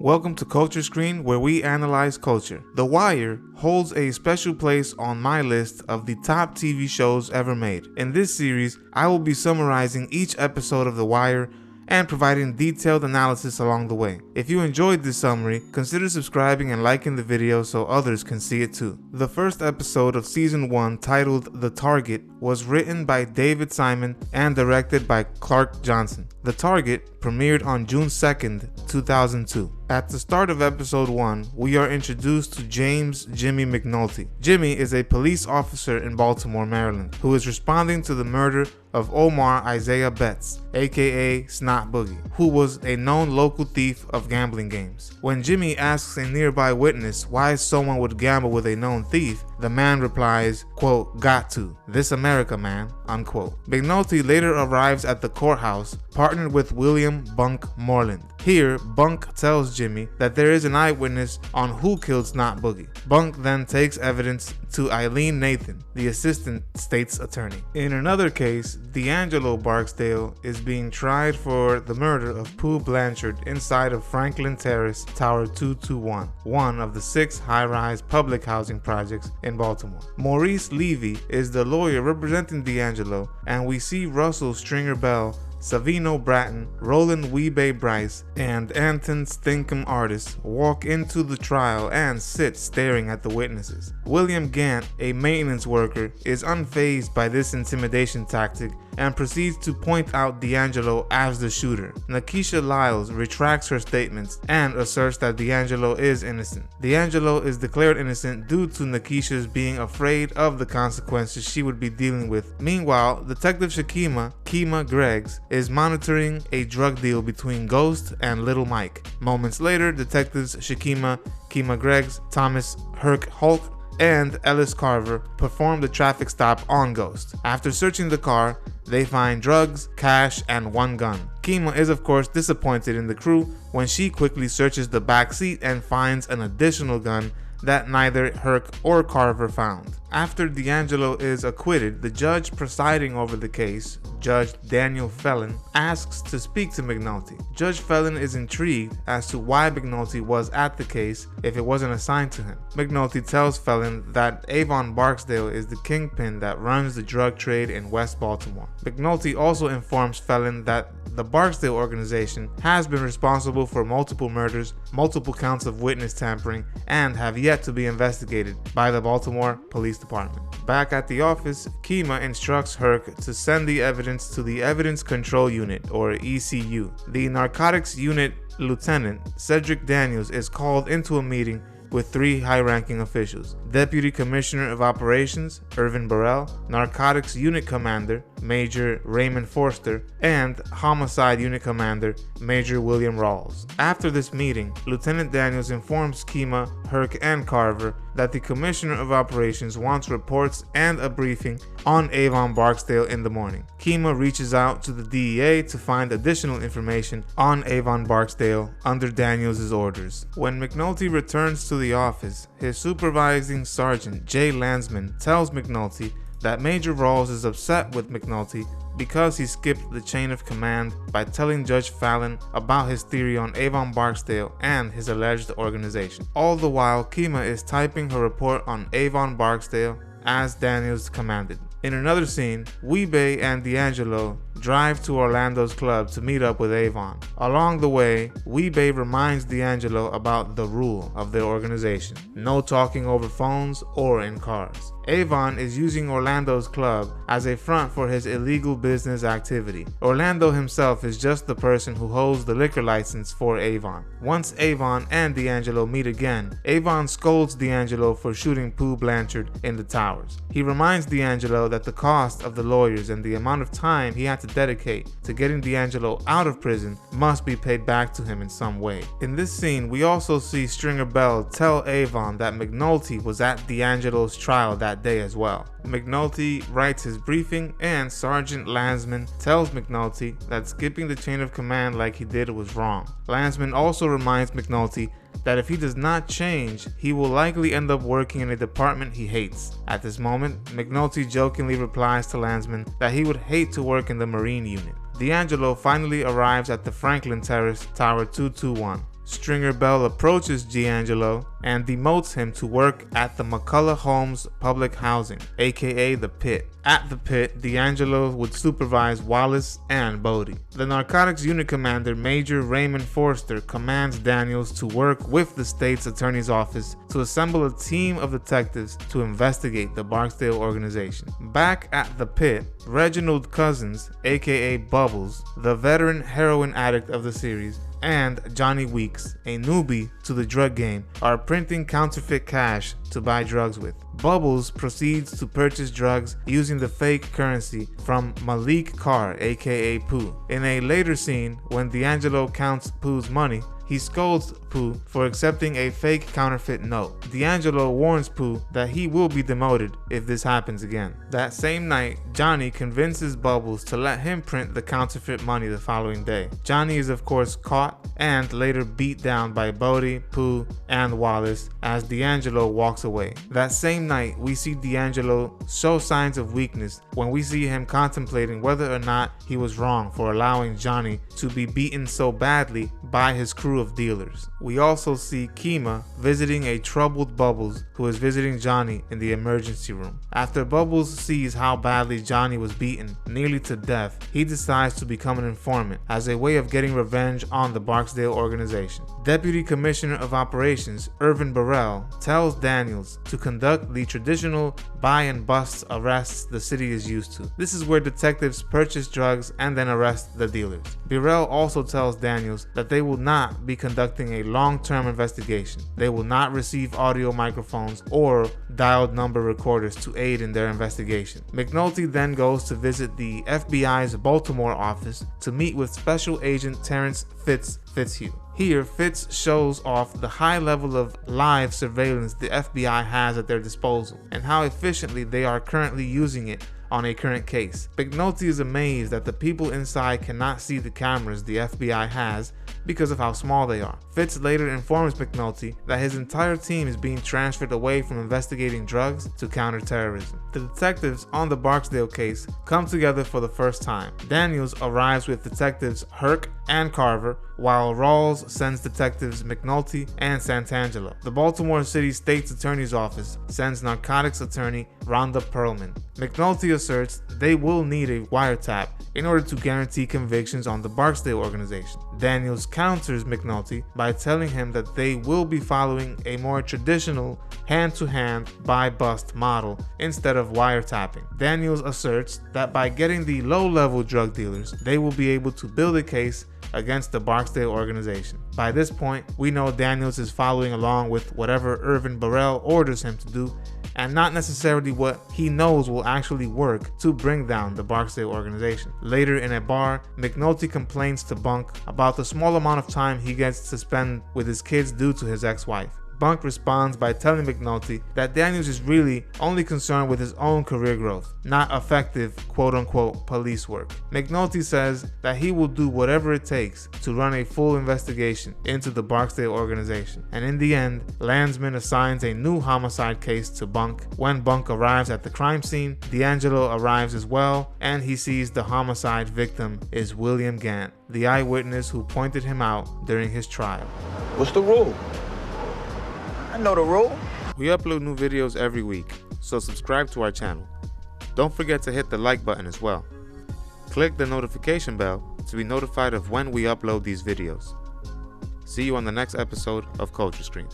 Welcome to Culture Screen, where we analyze culture. The Wire holds a special place on my list of the top TV shows ever made. In this series, I will be summarizing each episode of The Wire and providing detailed analysis along the way. If you enjoyed this summary, consider subscribing and liking the video so others can see it too. The first episode of Season 1, titled The Target, was written by David Simon and directed by Clark Johnson. The Target premiered on June 2nd, 2002. At the start of episode 1, we are introduced to James Jimmy McNulty. Jimmy is a police officer in Baltimore, Maryland, who is responding to the murder of Omar Isaiah Betts, aka Snot Boogie, who was a known local thief of gambling games. When Jimmy asks a nearby witness why someone would gamble with a known thief, the man replies, quote, "Got to. This America, man," unquote. McNulty later arrives at the courthouse, partnered with William Bunk Moreland. Here, Bunk tells Jimmy that there is an eyewitness on who killed Snot Boogie. Bunk then takes evidence to Eileen Nathan, the assistant state's attorney. In another case, D'Angelo Barksdale is being tried for the murder of Pooh Blanchard inside of Franklin Terrace, Tower 221, one of the 6 high-rise public housing projects in Baltimore. Maurice Levy is the lawyer representing D'Angelo, and we see Russell Stringer Bell, Savino Bratton, Roland Weebay Bryce, and Anton Stinkum Artis walk into the trial and sit staring at the witnesses. William Gant, a maintenance worker, is unfazed by this intimidation tactic and proceeds to point out D'Angelo as the shooter. Nakisha Lyles retracts her statements and asserts that D'Angelo is innocent. D'Angelo is declared innocent due to Nakisha's being afraid of the consequences she would be dealing with. Meanwhile, Detective Kima Greggs, is monitoring a drug deal between Ghost and Little Mike. Moments later, detectives Kima Greggs, Thomas Herc Hulk, and Ellis Carver perform the traffic stop on Ghost. After searching the car, they find drugs, cash, and one gun. Kima is of course disappointed in the crew when she quickly searches the back seat and finds an additional gun that neither Herc or Carver found. After D'Angelo is acquitted, the judge presiding over the case, Judge Daniel Fellon, asks to speak to McNulty. Judge Fellon is intrigued as to why McNulty was at the case if it wasn't assigned to him. McNulty tells Fellon that Avon Barksdale is the kingpin that runs the drug trade in West Baltimore. McNulty also informs Fellon that the Barksdale organization has been responsible for multiple murders, multiple counts of witness tampering, and have yet to be investigated by the Baltimore Police Department. Back at the office, Kima instructs Herc to send the evidence to the Evidence Control Unit, or ECU. The Narcotics Unit Lieutenant, Cedric Daniels, is called into a meeting with 3 high-ranking officials: Deputy Commissioner of Operations, Irvin Burrell, Narcotics Unit Commander, Major Raymond Forster, and Homicide Unit Commander, Major William Rawls. After this meeting, Lieutenant Daniels informs Kima, Herc, and Carver that the Commissioner of Operations wants reports and a briefing on Avon Barksdale in the morning. Kima reaches out to the DEA to find additional information on Avon Barksdale under Daniels' orders. When McNulty returns to the office, his supervising sergeant, Jay Landsman, tells McNulty that Major Rawls is upset with McNulty because he skipped the chain of command by telling Judge Fallon about his theory on Avon Barksdale and his alleged organization. All the while, Kima is typing her report on Avon Barksdale as Daniels commanded. In another scene, Weebay and D'Angelo drive to Orlando's club to meet up with Avon. Along the way, Weebay reminds D'Angelo about the rule of their organization: no talking over phones or in cars. Avon is using Orlando's club as a front for his illegal business activity. Orlando himself is just the person who holds the liquor license for Avon. Once Avon and D'Angelo meet again, Avon scolds D'Angelo for shooting Pooh Blanchard in the towers. He reminds D'Angelo that the cost of the lawyers and the amount of time he had to dedicate to getting D'Angelo out of prison must be paid back to him in some way. In this scene, we also see Stringer Bell tell Avon that McNulty was at D'Angelo's trial that day as well. McNulty writes his briefing, and Sergeant Landsman tells McNulty that skipping the chain of command like he did was wrong. Landsman also reminds McNulty that if he does not change, he will likely end up working in a department he hates. At this moment, McNulty jokingly replies to Landsman that he would hate to work in the Marine unit. D'Angelo finally arrives at the Franklin Terrace, Tower 221. Stringer Bell approaches D'Angelo and demotes him to work at the McCullough Homes Public Housing, aka the Pit. At the Pit, D'Angelo would supervise Wallace and Bodie. The narcotics unit commander, Major Raymond Forster, commands Daniels to work with the state's attorney's office to assemble a team of detectives to investigate the Barksdale organization. Back at the Pit, Reginald Cousins, aka Bubbles, the veteran heroin addict of the series, and Johnny Weeks, a newbie to the drug game, are printing counterfeit cash to buy drugs with. Bubbles proceeds to purchase drugs using the fake currency from Malik Carr, aka Pooh. In a later scene, when D'Angelo counts Pooh's money, he scolds Pooh for accepting a fake counterfeit note. D'Angelo warns Pooh that he will be demoted if this happens again. That same night, Johnny convinces Bubbles to let him print the counterfeit money the following day. Johnny is of course caught and later beat down by Bodie, Pooh, and Wallace as D'Angelo walks away. That same night, we see D'Angelo show signs of weakness when we see him contemplating whether or not he was wrong for allowing Johnny to be beaten so badly by his crew of dealers. We also see Kima visiting a troubled Bubbles who is visiting Johnny in the emergency room. After Bubbles sees how badly Johnny was beaten, nearly to death, he decides to become an informant as a way of getting revenge on the Barksdale organization. Deputy Commissioner of Operations Irvin Burrell tells Daniels to conduct the traditional buy and bust arrests the city is used to. This is where detectives purchase drugs and then arrest the dealers. Burrell also tells Daniels that they will not be conducting a long-term investigation. They will not receive audio microphones or dialed number recorders to aid in their investigation. McNulty then goes to visit the FBI's Baltimore office to meet with Special Agent Terrence Fitzhugh. Here, Fitz shows off the high level of live surveillance the FBI has at their disposal and how efficiently they are currently using it on a current case. McNulty is amazed that the people inside cannot see the cameras the FBI has because of how small they are. Fitz later informs McNulty that his entire team is being transferred away from investigating drugs to counterterrorism. The detectives on the Barksdale case come together for the first time. Daniels arrives with detectives Herc and Carver, while Rawls sends detectives McNulty and Santangelo. The Baltimore City State's Attorney's Office sends narcotics attorney Rhonda Perlman. McNulty asserts they will need a wiretap in order to guarantee convictions on the Barksdale organization. Daniels counters McNulty by telling him that they will be following a more traditional hand-to-hand buy-bust model instead of wiretapping. Daniels asserts that by getting the low-level drug dealers, they will be able to build a case against the Barksdale organization. By this point, we know Daniels is following along with whatever Irvin Burrell orders him to do, and not necessarily what he knows will actually work to bring down the Barksdale organization. Later in a bar, McNulty complains to Bunk about the small amount of time he gets to spend with his kids due to his ex-wife. Bunk responds by telling McNulty that Daniels is really only concerned with his own career growth, not effective quote-unquote police work. McNulty says that he will do whatever it takes to run a full investigation into the Barksdale organization, and in the end, Landsman assigns a new homicide case to Bunk. When Bunk arrives at the crime scene, D'Angelo arrives as well, and he sees the homicide victim is William Gant, the eyewitness who pointed him out during his trial. What's the rule? I know the rule. We upload new videos every week, so subscribe to our channel. Don't forget to hit the like button as well. Click the notification bell to be notified of when we upload these videos. See you on the next episode of Culture Screen.